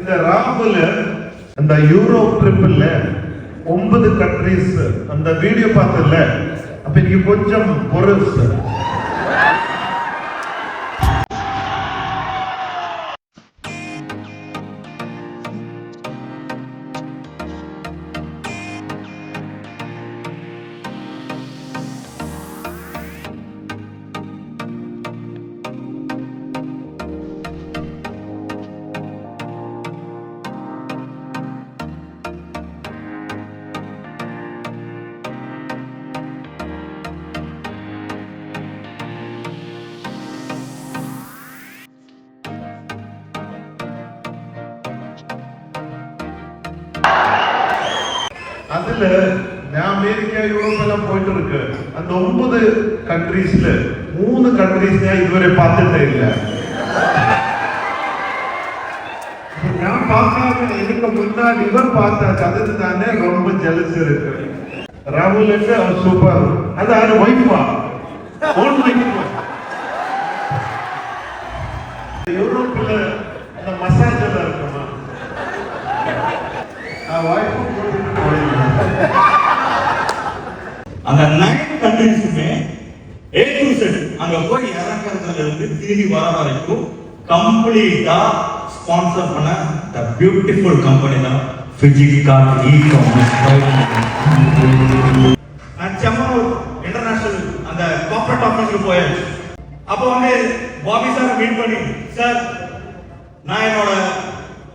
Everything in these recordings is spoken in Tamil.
இந்த ராகுல அந்த யூரோப் ட்ரிப்ல 9 கண்ட்ரீஸ் அந்த வீடியோ பார்த்தல, அப்ப நீங்க கொஞ்சம் பொருள் சார். அதுல அமெரிக்கா யூரோப் எல்லாம் போயிட்டு இருக்கு. அந்த 9 கண்ட்ரீஸ்ல 3 கண்ட்ரீஸ் இதுவரை பார்த்துட்டே இல்ல. நான் பார்க்காம எனக்கு முன்னாடி இவர் பார்த்தாச்சு. அதுக்கு தானே ரொம்ப ஜெலஸ் இருக்கு. ராகுலுக்கு சூப்பர். அது அவரு வைஃபா ஓன் வைஃபா. யூரோப்ல அந்த மசாஜ் எல்லாம் இருக்குமா, அந்த 9 கண்ட்ரீஸுமே A to Z அங்க போய் இறங்குறதுல இருந்து திரும்பி வர வரைக்கும் கம்ப்ளீட்டா ஸ்பான்சர் பண்ண த பியூட்டிஃபுல் கம்பெனி தான் ஃபிஜிகார்ட் இ-காமர்ஸ். நான் செம்மனூர் இன்டர்நேஷனல் அந்த கார்ப்பரேட் ஆஃபீஸ்க்கு போயாச்சு. அப்போ வந்து பாபி சார் மீட் பண்ணி, சார் நான் என்னோட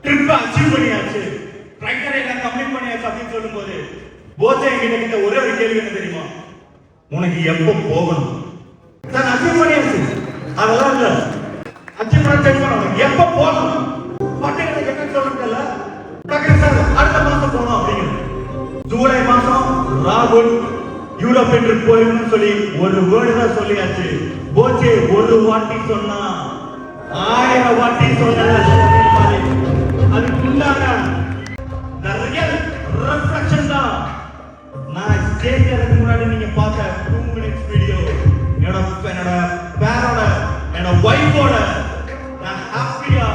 ட்ரிப்பை அச்சீவ் பண்ணியாச்சு, ட்ரைக்கரை நான் கம்ப்ளீட் பண்ணியாச்சு அப்படின்னு சொல்லும்போது போச்சே என்கிட்ட ஒரே ஒரு கேள்வி என்ன தெரியுமா, உனக்கு எப்போ போகணும்? நான் அச்சீவ் பண்ணியாச்சு, அதெல்லாம் இல்ல, அச்சீவ் பண்ண எப்போ போகணும் மட்டும் எனக்கு என்ன சொல்றதுல சார் அடுத்த மாசம் போகணும் அப்படிங்கிறது. ஜூலை மாசம் ராகுல் யூரோப் ட்ரிப் போயிருன்னு சொல்லி ஒரு வேர்டு தான் சொல்லியாச்சு. போச்சே ஒரு வாட்டி சொன்னா 1000 வாட்டி சொன்ன அதுக்குள்ளாக நிறைய ரெஃப்ளெக்ஷன் தான். நான் ஸ்டேஜ் ஏறதுக்கு முன்னாடி நீங்க பார்த்த 2 minutes வீடியோ என்னோட பேரோட என்னோட வைஃபோட நான் ஹாப்பியா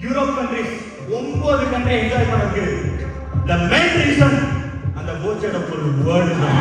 யூரோப் கண்ட்ரீஸ் 9 கண்ட்ரி என்ஜாய் பண்ணதுக்கு the main reason அந்த போச்சோட ஒரு வேர்டு தான்.